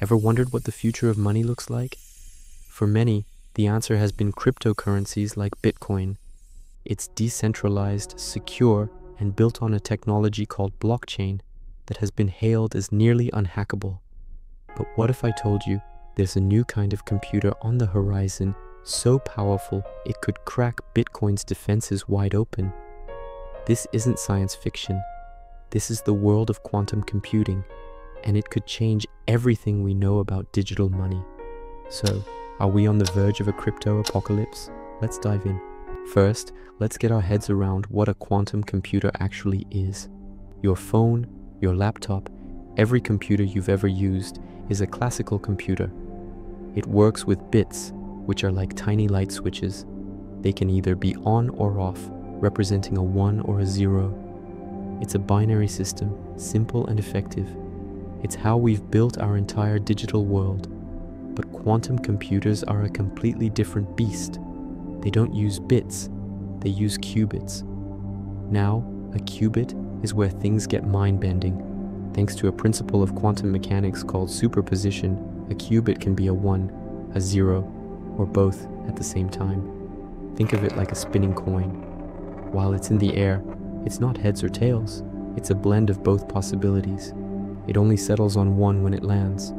Ever wondered what the future of money looks like? For many, the answer has been cryptocurrencies like Bitcoin. It's decentralized, secure, and built on a technology called blockchain that has been hailed as nearly unhackable. But what if I told you there's a new kind of computer on the horizon so powerful it could crack Bitcoin's defenses wide open? This isn't science fiction. This is the world of quantum computing, and it could change everything we know about digital money. So, are we on the verge of a crypto apocalypse? Let's dive in. First, let's get our heads around what a quantum computer actually is. Your phone, your laptop, every computer you've ever used is a classical computer. It works with bits, which are like tiny light switches. They can either be on or off, representing a 1 or a 0. It's a binary system, simple and effective. It's how we've built our entire digital world. But quantum computers are a completely different beast. They don't use bits, they use qubits. Now, a qubit is where things get mind-bending. Thanks to a principle of quantum mechanics called superposition, a qubit can be a 1, a 0, or both at the same time. Think of it like a spinning coin. While it's in the air, it's not heads or tails. It's a blend of both possibilities. It only settles on one when it lands.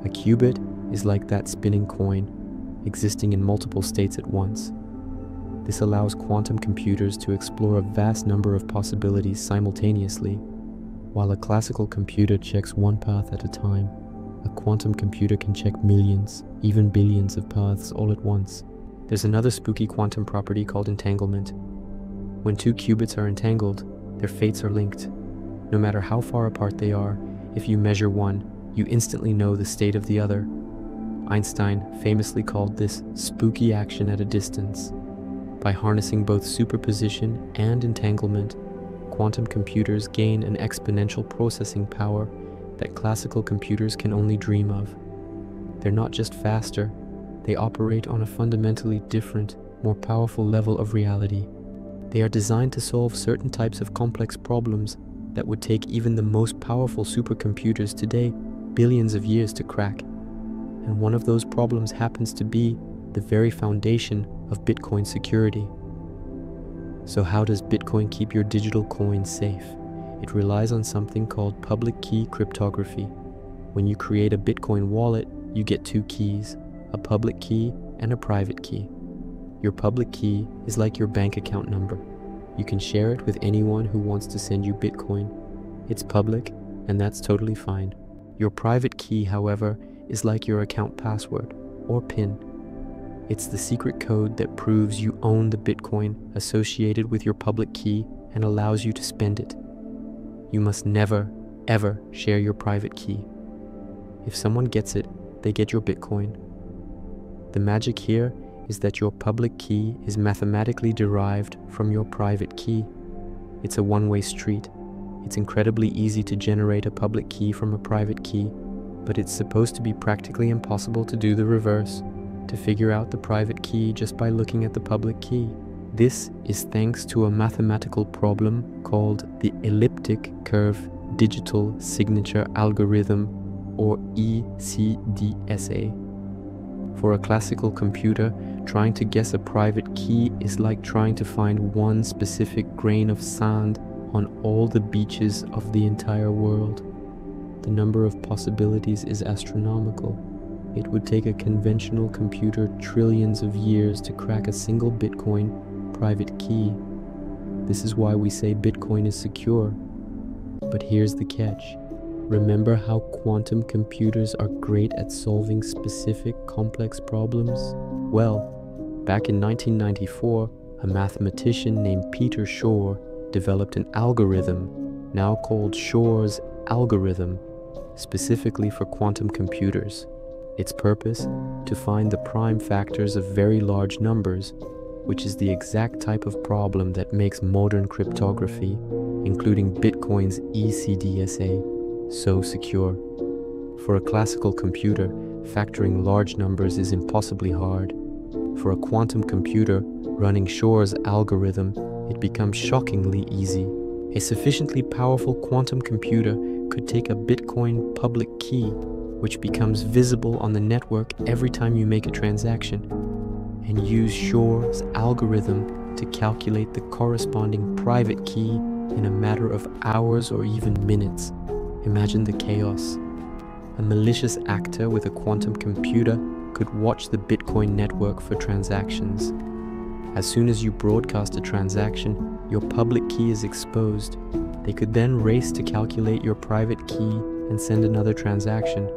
A qubit is like that spinning coin, existing in multiple states at once. This allows quantum computers to explore a vast number of possibilities simultaneously. While a classical computer checks one path at a time, a quantum computer can check millions, even billions of paths all at once. There's another spooky quantum property called entanglement. When two qubits are entangled, their fates are linked. No matter how far apart they are, if you measure one, you instantly know the state of the other. Einstein famously called this spooky action at a distance. By harnessing both superposition and entanglement, quantum computers gain an exponential processing power that classical computers can only dream of. They're not just faster, they operate on a fundamentally different, more powerful level of reality. They are designed to solve certain types of complex problems that would take even the most powerful supercomputers today billions of years to crack. And one of those problems happens to be the very foundation of Bitcoin security. So how does Bitcoin keep your digital coin safe? It relies on something called public key cryptography. When you create a Bitcoin wallet, you get two keys, a public key and a private key. Your public key is like your bank account number. You can share it with anyone who wants to send you Bitcoin. It's public, and that's totally fine. Your private key, however, is like your account password, or PIN. It's the secret code that proves you own the Bitcoin associated with your public key and allows you to spend it. You must never, ever share your private key. If someone gets it, they get your Bitcoin. The magic here is that your public key is mathematically derived from your private key. It's a one-way street. It's incredibly easy to generate a public key from a private key, but it's supposed to be practically impossible to do the reverse, to figure out the private key just by looking at the public key. This is thanks to a mathematical problem called the elliptic curve digital signature algorithm, or ECDSA. For a classical computer, trying to guess a private key is like trying to find one specific grain of sand on all the beaches of the entire world. The number of possibilities is astronomical. It would take a conventional computer trillions of years to crack a single Bitcoin private key. This is why we say Bitcoin is secure. But here's the catch. Remember how quantum computers are great at solving specific complex problems? Well, back in 1994, a mathematician named Peter Shor developed an algorithm, now called Shor's algorithm, specifically for quantum computers. Its purpose? To find the prime factors of very large numbers, which is the exact type of problem that makes modern cryptography, including Bitcoin's ECDSA, so secure. For a classical computer, factoring large numbers is impossibly hard. For a quantum computer running Shor's algorithm, it becomes shockingly easy. A sufficiently powerful quantum computer could take a Bitcoin public key, which becomes visible on the network every time you make a transaction, and use Shore's algorithm to calculate the corresponding private key in a matter of hours or even minutes. Imagine the chaos. A malicious actor with a quantum computer could watch the Bitcoin network for transactions. As soon as you broadcast a transaction, your public key is exposed. They could then race to calculate your private key and send another transaction,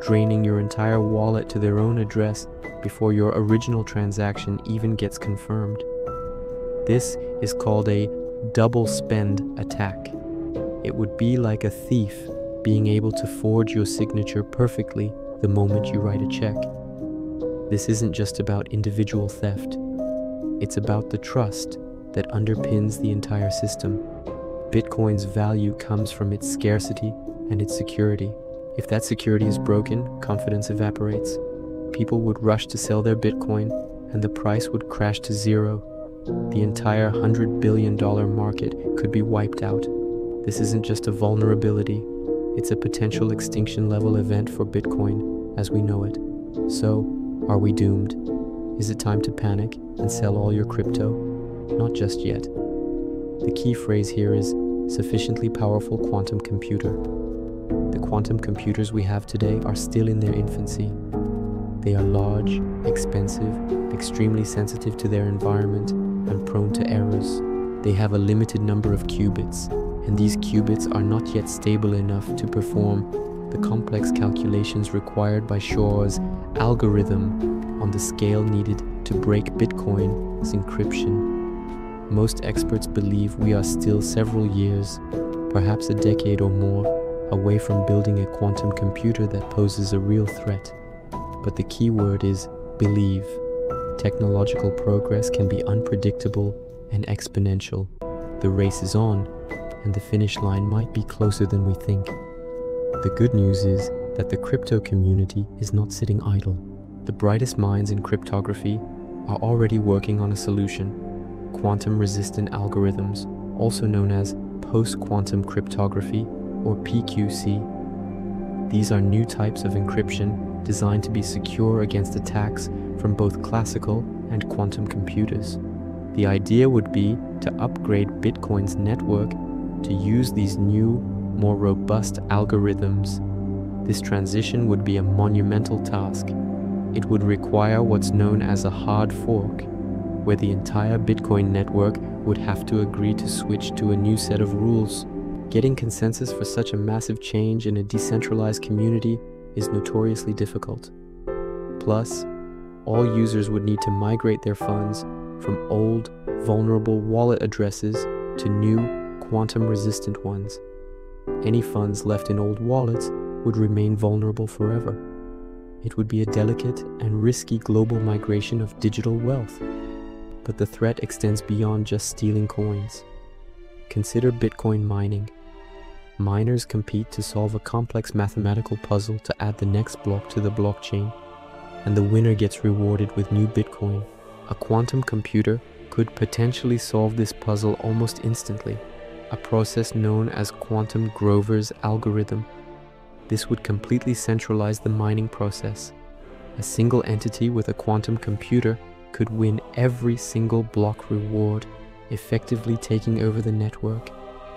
draining your entire wallet to their own address before your original transaction even gets confirmed. This is called a double spend attack. It would be like a thief being able to forge your signature perfectly the moment you write a check. This isn't just about individual theft. It's about the trust that underpins the entire system. Bitcoin's value comes from its scarcity and its security. If that security is broken, confidence evaporates. People would rush to sell their Bitcoin, and the price would crash to zero. The entire $100 billion market could be wiped out. This isn't just a vulnerability. It's a potential extinction-level event for Bitcoin as we know it. So, are we doomed? Is it time to panic and sell all your crypto? Not just yet. The key phrase here is sufficiently powerful quantum computer. The quantum computers we have today are still in their infancy. They are large, expensive, extremely sensitive to their environment, and prone to errors. They have a limited number of qubits, and these qubits are not yet stable enough to perform the complex calculations required by Shore's algorithm on the scale needed to break Bitcoin's encryption. Most experts believe we are still several years, perhaps a decade or more, away from building a quantum computer that poses a real threat. But the key word is believe. Technological progress can be unpredictable and exponential. The race is on, and the finish line might be closer than we think. The good news is that the crypto community is not sitting idle. The brightest minds in cryptography are already working on a solution: quantum-resistant algorithms, also known as post-quantum cryptography, or PQC. These are new types of encryption designed to be secure against attacks from both classical and quantum computers. The idea would be to upgrade Bitcoin's network to use these new, more robust algorithms. This transition would be a monumental task. It would require what's known as a hard fork, where the entire Bitcoin network would have to agree to switch to a new set of rules. Getting consensus for such a massive change in a decentralized community is notoriously difficult. Plus, all users would need to migrate their funds from old, vulnerable wallet addresses to new, quantum-resistant ones. Any funds left in old wallets would remain vulnerable forever. It would be a delicate and risky global migration of digital wealth. But the threat extends beyond just stealing coins. Consider Bitcoin mining. Miners compete to solve a complex mathematical puzzle to add the next block to the blockchain, and the winner gets rewarded with new Bitcoin. A quantum computer could potentially solve this puzzle almost instantly, a process known as quantum Grover's algorithm. This would completely centralize the mining process. A single entity with a quantum computer could win every single block reward, effectively taking over the network.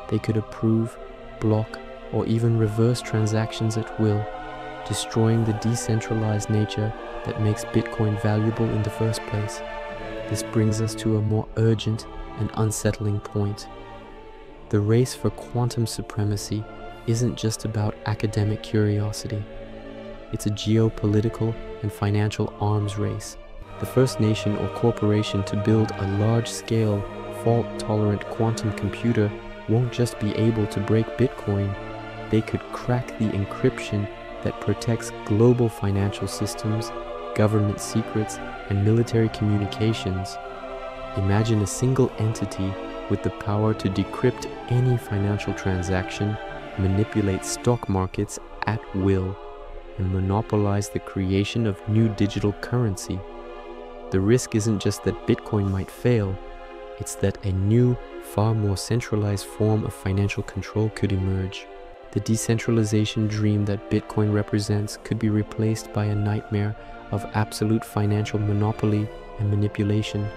They could approve, block, or even reverse transactions at will, destroying the decentralized nature that makes Bitcoin valuable in the first place. This brings us to a more urgent and unsettling point. The race for quantum supremacy isn't just about academic curiosity. It's a geopolitical and financial arms race. The first nation or corporation to build a large-scale, fault-tolerant quantum computer won't just be able to break Bitcoin, they could crack the encryption that protects global financial systems, government secrets, and military communications. Imagine a single entity with the power to decrypt any financial transaction, manipulate stock markets at will, and monopolize the creation of new digital currency. The risk isn't just that Bitcoin might fail, it's that a new, far more centralized form of financial control could emerge. The decentralization dream that Bitcoin represents could be replaced by a nightmare of absolute financial monopoly and manipulation,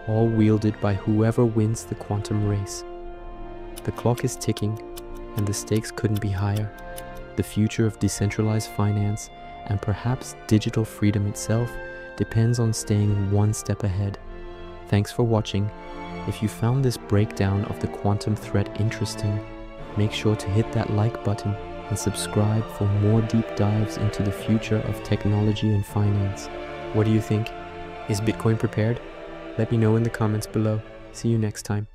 all wielded by whoever wins the quantum race. The clock is ticking, and the stakes couldn't be higher. The future of decentralized finance, and perhaps digital freedom itself, depends on staying one step ahead. Thanks for watching. If you found this breakdown of the quantum threat interesting, make sure to hit that like button and subscribe for more deep dives into the future of technology and finance. What do you think? Is Bitcoin prepared? Let me know in the comments below. See you next time.